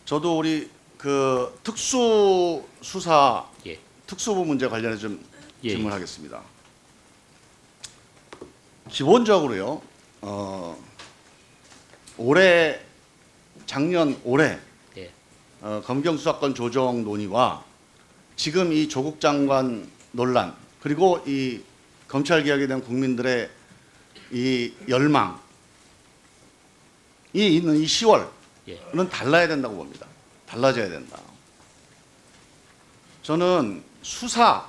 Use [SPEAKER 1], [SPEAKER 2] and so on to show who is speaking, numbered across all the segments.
[SPEAKER 1] 저도 우리 그 특수수사
[SPEAKER 2] 예.
[SPEAKER 1] 특수부 문제 관련해 좀
[SPEAKER 2] 예.
[SPEAKER 1] 질문하겠습니다. 기본적으로요. 작년 올해
[SPEAKER 2] 예.
[SPEAKER 1] 검경 수사권 조정 논의와 지금 이 조국 장관 논란 그리고 이 검찰 개혁에 대한 국민들의 이 열망이 있는 이 10월은
[SPEAKER 2] 예.
[SPEAKER 1] 달라야 된다고 봅니다. 달라져야 된다. 저는 수사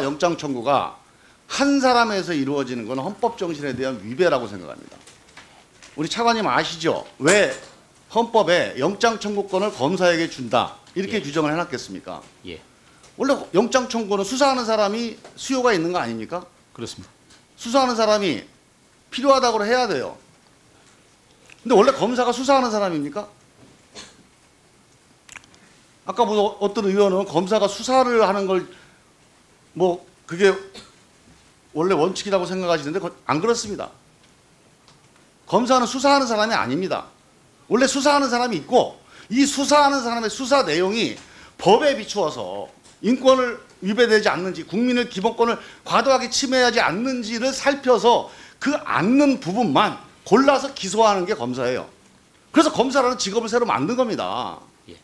[SPEAKER 1] 영장 청구가 한 사람에서 이루어지는 건 헌법 정신에 대한 위배라고 생각합니다. 우리 차관님 아시죠? 왜 헌법에 영장 청구권을 검사에게 준다 이렇게
[SPEAKER 2] 예.
[SPEAKER 1] 규정을 해놨겠습니까?
[SPEAKER 2] 예.
[SPEAKER 1] 원래 영장 청구는 수사하는 사람이 수요가 있는 거 아닙니까?
[SPEAKER 2] 그렇습니다.
[SPEAKER 1] 수사하는 사람이 필요하다고 해야 돼요. 근데 원래 검사가 수사하는 사람입니까? 아까 뭐 어떤 의원은 검사가 수사를 하는 걸 뭐 그게 원래 원칙이라고 생각하시는데 안 그렇습니다. 검사는 수사하는 사람이 아닙니다. 원래 수사하는 사람이 있고 이 수사하는 사람의 수사 내용이 법에 비추어서 인권을 위배되지 않는지 국민의 기본권을 과도하게 침해하지 않는지를 살펴서 그 않는 부분만 골라서 기소하는 게 검사예요. 그래서 검사라는 직업을 새로 만든 겁니다.
[SPEAKER 2] 예.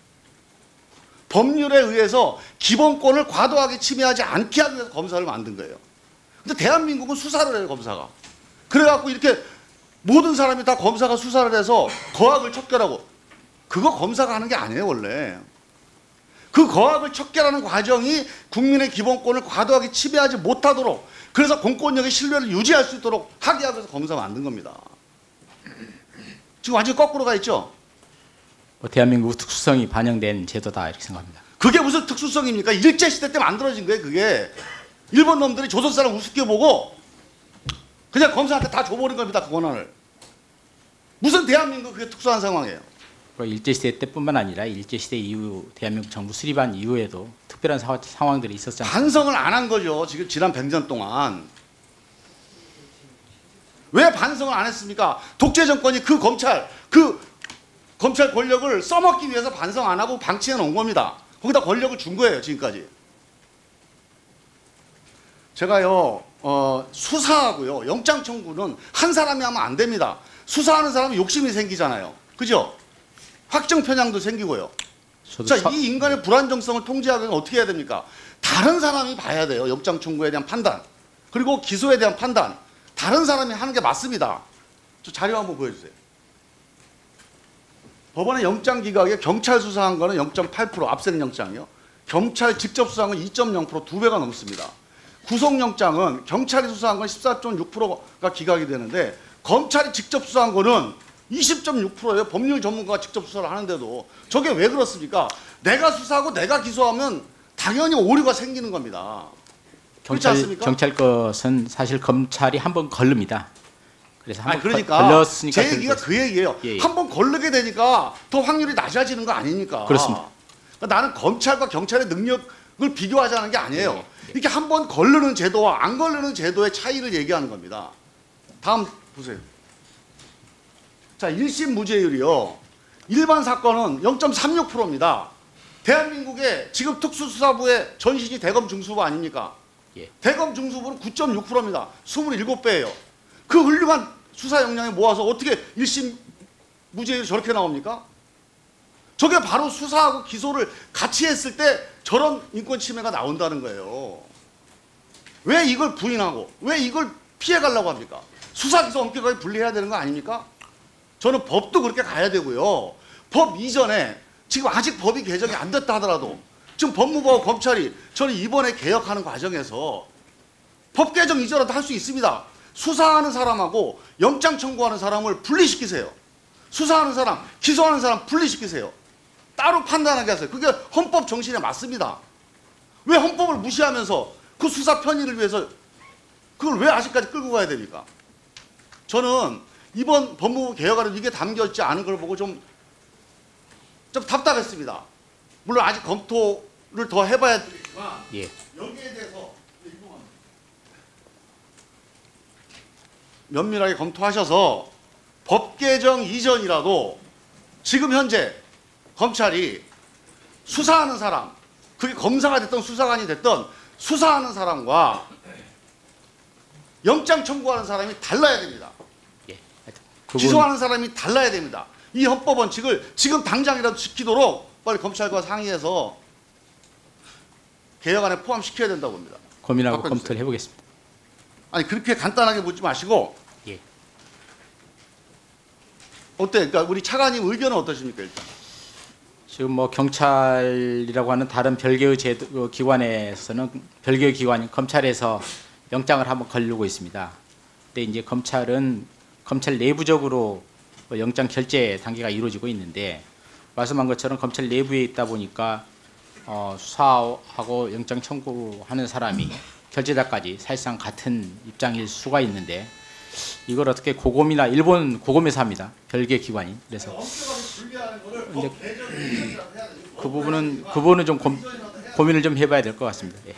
[SPEAKER 1] 법률에 의해서 기본권을 과도하게 침해하지 않게 하기 위해서 검사를 만든 거예요. 근데 대한민국은 수사를 해요, 검사가. 그래갖고 이렇게 모든 사람이 다 검사가 수사를 해서 거악을 척결하고 그거 검사가 하는 게 아니에요, 원래. 그 거악을 척결하는 과정이 국민의 기본권을 과도하게 침해하지 못하도록 그래서 공권력의 신뢰를 유지할 수 있도록 하기 위해서 검사 만든 겁니다. 지금 완전히 거꾸로 가 있죠?
[SPEAKER 2] 뭐 대한민국 특수성이 반영된 제도다 이렇게 생각합니다.
[SPEAKER 1] 그게 무슨 특수성입니까? 일제시대 때 만들어진 거예요, 그게. 일본 놈들이 조선 사람 우습게 보고 그냥 검사한테 다 줘버린 겁니다, 그 권한을. 무슨 대한민국 그게 특수한 상황이에요.
[SPEAKER 2] 일제시대 때뿐만 아니라 일제시대 이후 대한민국 정부 수립한 이후에도 특별한 상황들이 있었잖아요.
[SPEAKER 1] 반성을 안 한 거죠, 지금 지난 100년 동안. 왜 반성을 안 했습니까? 독재 정권이 그 검찰 권력을 써먹기 위해서 반성 안 하고 방치해 놓은 겁니다. 거기다 권력을 준 거예요, 지금까지. 제가요, 수사하고요, 영장 청구는 한 사람이 하면 안 됩니다. 수사하는 사람은 욕심이 생기잖아요. 그죠? 확정 편향도 생기고요. 자, 이 인간의 불안정성을 통제하기 위해서 어떻게 해야 됩니까? 다른 사람이 봐야 돼요. 영장 청구에 대한 판단. 그리고 기소에 대한 판단. 다른 사람이 하는 게 맞습니다. 저 자료 한번 보여주세요. 법원의 영장 기각에 경찰 수사한 거는 0.8%, 압수수색 영장이요. 경찰 직접 수사한 건 2.0%, 2배가 넘습니다. 구속영장은 경찰이 수사한 건 14.6%가 기각이 되는데 검찰이 직접 수사한 거는 20.6%예요. 법률 전문가가 직접 수사를 하는데도. 저게 왜 그렇습니까? 내가 수사하고 내가 기소하면 당연히 오류가 생기는 겁니다. 그렇지 않습니까?
[SPEAKER 2] 경찰 것은 사실 검찰이 한번 걸릅니다. 그래서 한번
[SPEAKER 1] 그러니까
[SPEAKER 2] 걸렸으니까
[SPEAKER 1] 제 얘기가 그 얘기예요.
[SPEAKER 2] 예, 예.
[SPEAKER 1] 한번 걸르게 되니까 더 확률이 낮아지는 거 아닙니까?
[SPEAKER 2] 그렇습니다.
[SPEAKER 1] 그러니까 나는 검찰과 경찰의 능력을 비교하자는 게 아니에요.
[SPEAKER 2] 예.
[SPEAKER 1] 이렇게 한번 걸르는 제도와 안 걸르는 제도의 차이를 얘기하는 겁니다. 다음 보세요. 자, 1심 무죄율이요. 일반 사건은 0.36%입니다. 대한민국의 지금 특수수사부의 전신이 대검 중수부 아닙니까?
[SPEAKER 2] 예.
[SPEAKER 1] 대검 중수부는 9.6%입니다. 27배예요. 그 훌륭한 수사 역량에 모아서 어떻게 1심 무죄율이 저렇게 나옵니까? 저게 바로 수사하고 기소를 같이 했을 때 저런 인권 침해가 나온다는 거예요. 왜 이걸 부인하고 왜 이걸 피해가려고 합니까? 수사 기소 엄격하게 분리해야 되는 거 아닙니까? 저는 법도 그렇게 가야 되고요. 법 이전에 지금 아직 법이 개정이 안 됐다 하더라도 지금 법무부와 검찰이 저는 이번에 개혁하는 과정에서 법 개정 이전에도 할 수 있습니다. 수사하는 사람하고 영장 청구하는 사람을 분리시키세요. 수사하는 사람, 기소하는 사람 분리시키세요. 따로 판단하게 하세요. 그게 헌법 정신에 맞습니다. 왜 헌법을 무시하면서 그 수사 편의를 위해서 그걸 왜 아직까지 끌고 가야 됩니까? 저는 이번 법무부 개혁안에 이게 담겨있지 않은 걸 보고 좀 답답했습니다. 물론 아직 검토를 더 해봐야 되지만
[SPEAKER 2] 예.
[SPEAKER 1] 여기에 대해서 면밀하게 검토하셔서 법 개정 이전이라도 지금 현재 검찰이 수사하는 사람, 그게 검사가 됐던 수사관이 됐던 수사하는 사람과 영장 청구하는 사람이 달라야 됩니다.
[SPEAKER 2] 예. 하여튼
[SPEAKER 1] 기소하는 사람이 달라야 됩니다. 이 헌법 원칙을 지금 당장이라도 지키도록 빨리 검찰과 상의해서 개혁안에 포함시켜야 된다고 봅니다.
[SPEAKER 2] 고민하고
[SPEAKER 1] 바꿔주세요.
[SPEAKER 2] 검토를 해보겠습니다.
[SPEAKER 1] 아니 그렇게 간단하게 묻지 마시고
[SPEAKER 2] 예.
[SPEAKER 1] 어때? 그러니까 우리 차관님 의견은 어떠십니까 일단?
[SPEAKER 2] 지금 뭐 경찰이라고 하는 다른 별개의 제도 기관에서는 별개의 기관인 검찰에서 영장을 한번 걸르고 있습니다. 근데 이제 검찰은 검찰 내부적으로 뭐 영장 결재 단계가 이루어지고 있는데 말씀한 것처럼 검찰 내부에 있다 보니까 수사하고 영장 청구하는 사람이 결재자까지 사실상 같은 입장일 수가 있는데 이걸 어떻게 고검이나 일본 고검에서 합니다. 별개 기관이. 그래서 이제 그 부분은 좀 고민을 좀 해봐야 될 것 같습니다. 예.